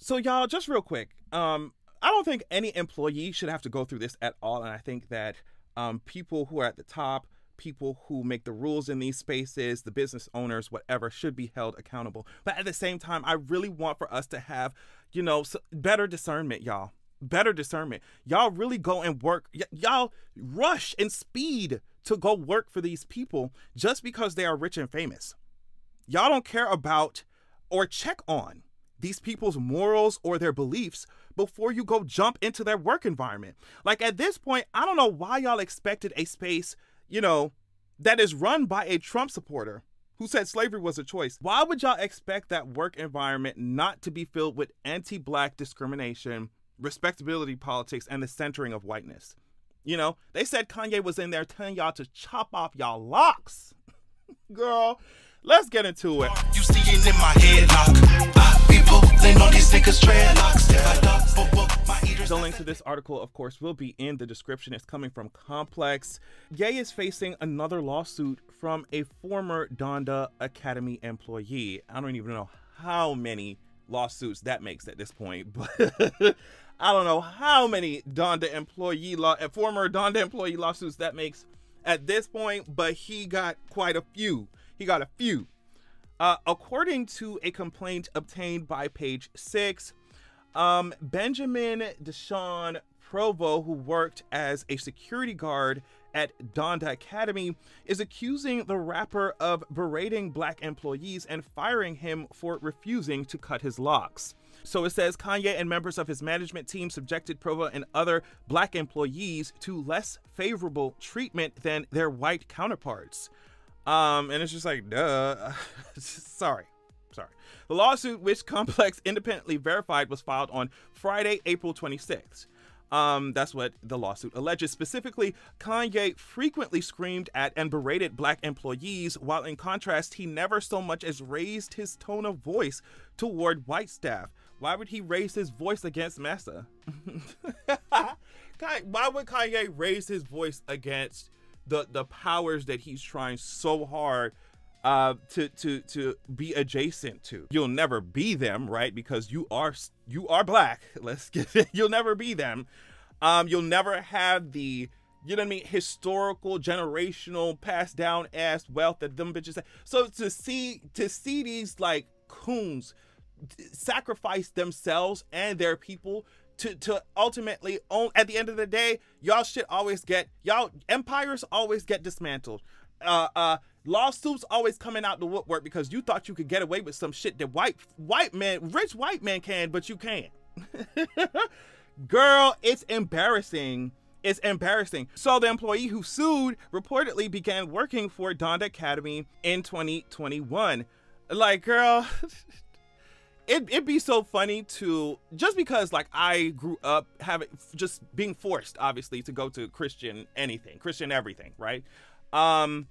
So y'all, just real quick, I don't think any employee should have to go through this at all. And I think that people who are at the top, people who make the rules in these spaces, the business owners, whatever, should be held accountable. But at the same time, I really want for us to have, you know, better discernment, y'all. Better discernment. Y'all really go and work. Y'all rush and speed to go work for these people just because they are rich and famous. Y'all don't care about or check on these people's morals or their beliefs before you go jump into their work environment. Like at this point, I don't know why y'all expected a space, you know, that is run by a Trump supporter who said slavery was a choice. Why would y'all expect that work environment not to be filled with anti-Black discrimination, respectability politics, and the centering of whiteness? You know, they said Kanye was in there telling y'all to chop off y'all locks. Girl, let's get into it. You see it in my headlock. People, they know these niggas dreadlocks. The link to this article, of course, will be in the description. It's coming from Complex. Ye is facing another lawsuit from a former Donda Academy employee. I don't even know how many lawsuits that makes at this point, but I don't know how many former Donda employee lawsuits that makes at this point, but he got quite a few. He got a few. According to a complaint obtained by Page Six, Benjamin Deshawn Provo, who worked as a security guard at Donda Academy, is accusing the rapper of berating Black employees and firing him for refusing to cut his locks. So it says Kanye and members of his management team subjected Provo and other Black employees to less favorable treatment than their white counterparts. And it's just like, duh. Sorry. The lawsuit, which Complex independently verified, was filed on Friday, April 26th. That's what the lawsuit alleges. Specifically, Kanye frequently screamed at and berated Black employees, while in contrast, he never so much as raised his tone of voice toward white staff. Why would he raise his voice against Massa? Why would Kanye raise his voice against the powers that he's trying so hard to be adjacent to? You'll never be them, right? Because you are Black. Let's get it. You'll never be them. You'll never have the, you know what I mean, historical, generational, passed down ass wealth that them bitches have. So to see these like coons sacrifice themselves and their people to ultimately own, at the end of the day, empires always get dismantled. Lawsuits always coming out the woodwork because you thought you could get away with some shit that rich white men can, but you can't. Girl, it's embarrassing. It's embarrassing. So the employee who sued reportedly began working for Donda Academy in 2021. Like, girl, it'd be so funny to, just because like I grew up just being forced, obviously, to go to Christian everything, right? And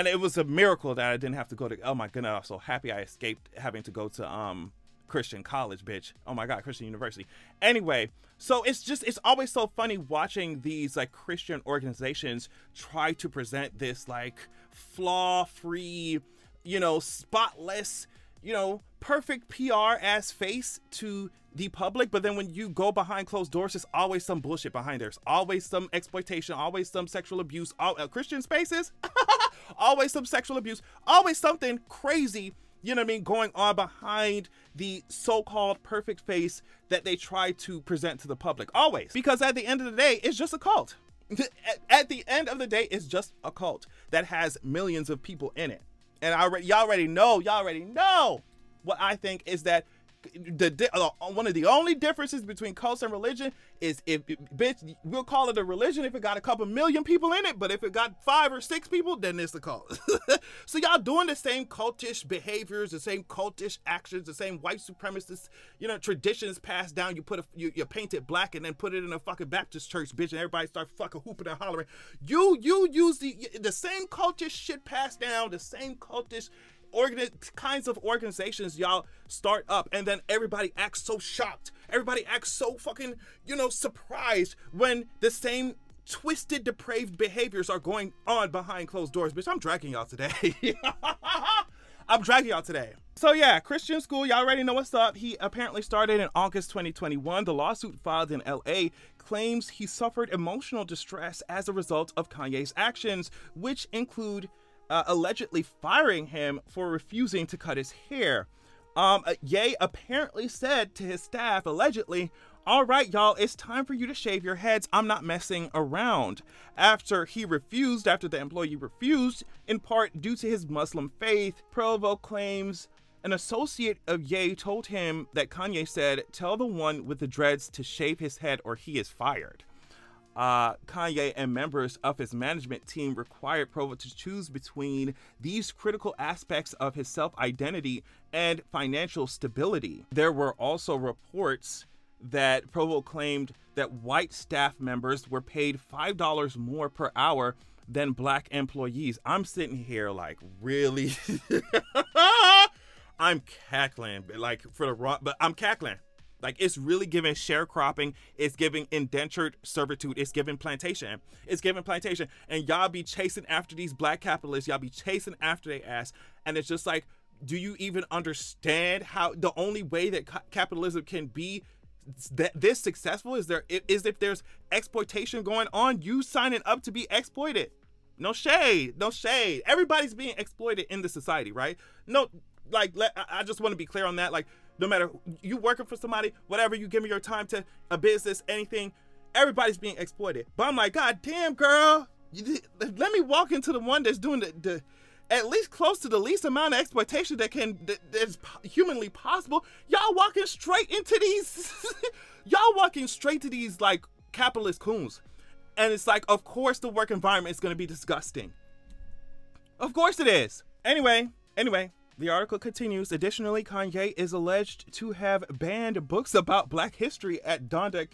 it was a miracle that I didn't have to go to, oh my goodness, I'm so happy I escaped having to go to Christian college, bitch. Oh my God, Christian University. Anyway, so it's always so funny watching these like Christian organizations try to present this like flaw-free, you know, spotless, you know, perfect PR ass face to the public, but then when you go behind closed doors, there's always some bullshit behind there. There's always some exploitation, always some sexual abuse. Christian spaces, always some sexual abuse, always something crazy, you know what I mean, going on behind the so-called perfect face that they try to present to the public. Always. Because at the end of the day, it's just a cult. At the end of the day, it's just a cult that has millions of people in it. And y'all already know what I think is that one of the only differences between cults and religion is bitch, we'll call it a religion if it got a couple million people in it, but if it got 5 or 6 people, then it's a cult. So y'all doing the same cultish behaviors, the same cultish actions, the same white supremacist, you know, traditions passed down. You paint it black and then put it in a fucking Baptist church, bitch, and everybody start fucking hooping and hollering. You use the same cultish shit passed down, the same cultish kinds of organizations y'all start up, and then everybody acts so shocked. Everybody acts so fucking, you know, surprised when the same twisted, depraved behaviors are going on behind closed doors. Bitch, I'm dragging y'all today. I'm dragging y'all today. So yeah, Christian school, y'all already know what's up. He apparently started in August 2021. The lawsuit filed in LA claims he suffered emotional distress as a result of Kanye's actions, which include allegedly firing him for refusing to cut his hair. Ye apparently said to his staff, allegedly, "All right, y'all, it's time for you to shave your heads. I'm not messing around." After the employee refused, in part due to his Muslim faith, Provo claims an associate of Ye told him that Kanye said, "Tell the one with the dreads to shave his head or he is fired." Kanye and members of his management team required Provo to choose between these critical aspects of his self-identity and financial stability. There were also reports that Provo claimed that white staff members were paid $5 more per hour than black employees. I'm sitting here like, really? I'm cackling, like for the raw, but I'm cackling. Like, it's really giving sharecropping. It's giving indentured servitude. It's giving plantation. It's giving plantation. And y'all be chasing after these black capitalists. Y'all be chasing after their ass. And it's just like, do you even understand how the only way that capitalism can be this successful is if there's exploitation going on, you signing up to be exploited. No shade. No shade. Everybody's being exploited in the society, right? No, like, I just want to be clear on that. Like, no matter you working for somebody, whatever, you give me your time to a business, anything, everybody's being exploited. But I'm like, God damn, girl, let me walk into the one that's doing the at least close to the least amount of exploitation that's humanly possible. Y'all walking straight into these, y'all walking straight to these like capitalist coons. And it's like, of course the work environment is going to be disgusting. Of course it is. Anyway. The article continues. Additionally, Kanye is alleged to have banned books about Black history at Donda.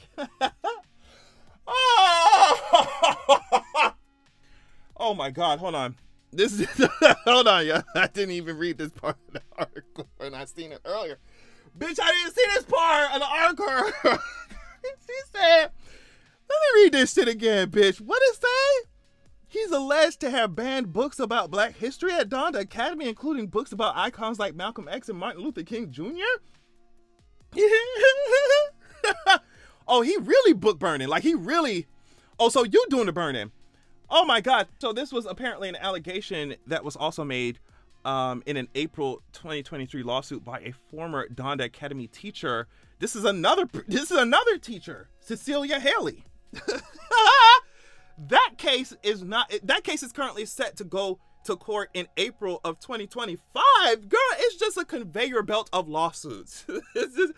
Oh my God! Hold on. Hold on, yeah. I didn't even read this part of the article, and I seen it earlier. Bitch, I didn't see this part of the article. She said, "Let me read this shit again, bitch. What it say?" He's alleged to have banned books about Black history at Donda Academy, including books about icons like Malcolm X and Martin Luther King Jr. Oh, he really book burning. Like, he really... Oh, so you doing the burning. Oh, my God. So this was apparently an allegation that was also made in an April 2023 lawsuit by a former Donda Academy teacher. This is another teacher, Cecilia Haley. That case is currently set to go to court in April of 2025. Girl, it's just a conveyor belt of lawsuits. It's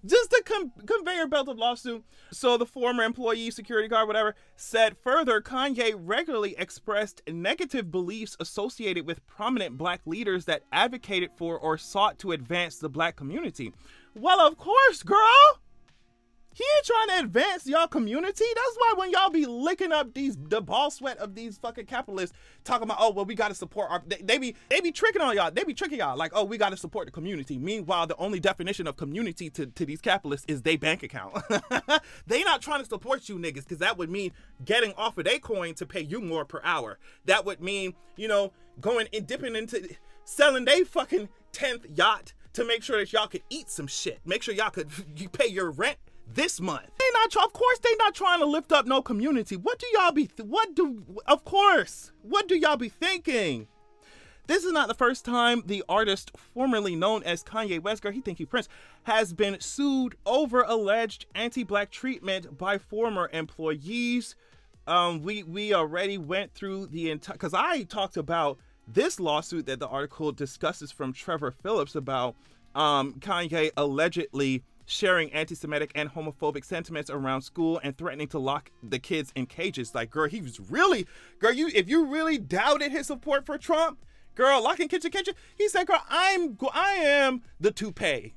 just a conveyor belt of lawsuit. So the former employee, security guard, whatever, said further, Kanye regularly expressed negative beliefs associated with prominent Black leaders that advocated for or sought to advance the Black community. Well, of course, girl. He ain't trying to advance y'all community. That's why when y'all be licking up the ball sweat of these fucking capitalists talking about, oh, well, we got to support our, they be tricking on y'all. They be tricking y'all like, oh, we got to support the community. Meanwhile, the only definition of community to these capitalists is their bank account. They not trying to support you niggas, because that would mean getting off of their coin to pay you more per hour. That would mean, you know, going and dipping into selling their fucking 10th yacht to make sure that y'all could eat some shit. Make sure y'all could pay your rent this month. Of course they not trying to lift up no community. What do y'all be what do y'all be thinking? This is not the first time the artist formerly known as Kanye West, girl, he think he Prince, has been sued over alleged anti-Black treatment by former employees. We already went through the entire, because I talked about this lawsuit that the article discusses from Trevor Phillips about Kanye allegedly sharing anti-Semitic and homophobic sentiments around school and threatening to lock the kids in cages. Like, girl, he was really, girl, if you really doubted his support for Trump, girl, locking kitchen, he said, girl, I am the toupee.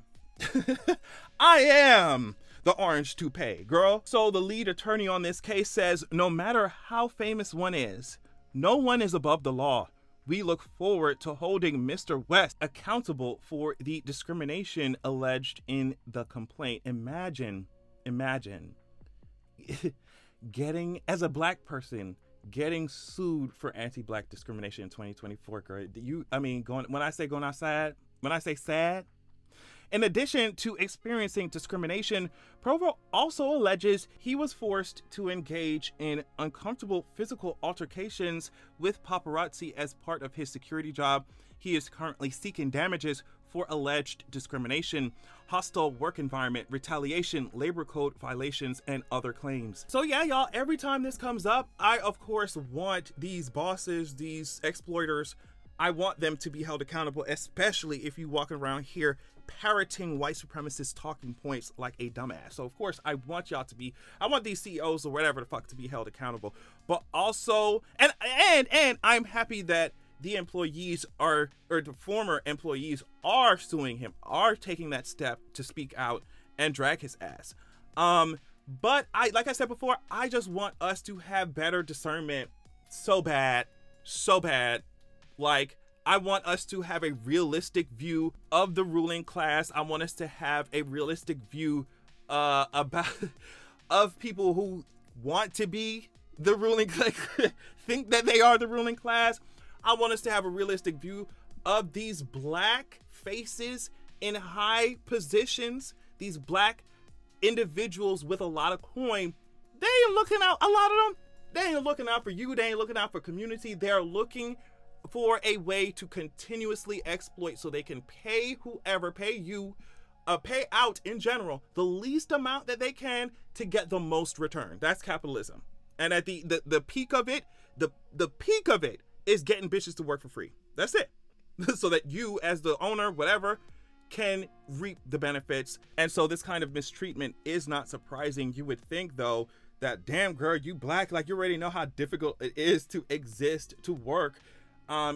I am the orange toupee, girl. So the lead attorney on this case says, no matter how famous one is, no one is above the law. We look forward to holding Mr. West accountable for the discrimination alleged in the complaint. Imagine getting, as a Black person, getting sued for anti-Black discrimination in 2024, girl. When I say going outside, When I say sad, in addition to experiencing discrimination, Provo also alleges he was forced to engage in uncomfortable physical altercations with paparazzi as part of his security job. He is currently seeking damages for alleged discrimination, hostile work environment, retaliation, labor code violations, and other claims. So yeah, y'all, every time this comes up, I of course want these bosses, these exploiters, I want them to be held accountable, especially if you walk around here parroting white supremacist talking points like a dumbass. So of course I want y'all to be, I want these CEOs or whatever the fuck to be held accountable. But also, and I'm happy that the employees are, or the former employees are suing him, are taking that step to speak out and drag his ass. But like I said before, I just want us to have better discernment so bad. Like, I want us to have a realistic view of the ruling class. I want us to have a realistic view of people who want to be the ruling class, think that they are the ruling class. I want us to have a realistic view of these black faces in high positions, these black individuals with a lot of coin. They ain't looking out, a lot of them, they ain't looking out for you, they ain't looking out for community. They're looking for a way to continuously exploit so they can pay whoever, pay you, pay out in general the least amount that they can to get the most return. That's capitalism. And at the peak of it, the peak of it is getting bitches to work for free. That's it. So that you as the owner, whatever, can reap the benefits. And so this kind of mistreatment is not surprising. You would think though that, damn girl, you black, like you already know how difficult it is to exist, to work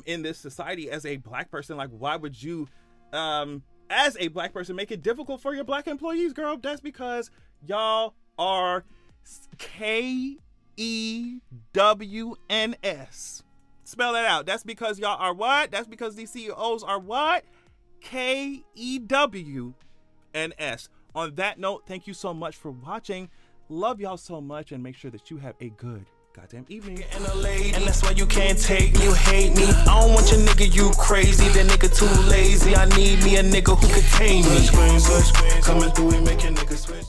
in this society as a black person. Like, why would you as a black person make it difficult for your black employees, girl? That's because y'all are KEWNS. Spell that out. That's because y'all are what? That's because these CEOs are what? KEWNS. On that note, thank you so much for watching. Love y'all so much, and make sure that you have a good goddamn evening. And that's why you can't take me, you hate me. I don't want your nigga, you crazy. That nigga too lazy. I need me a nigga who can tame me. Coming through and making niggas switch.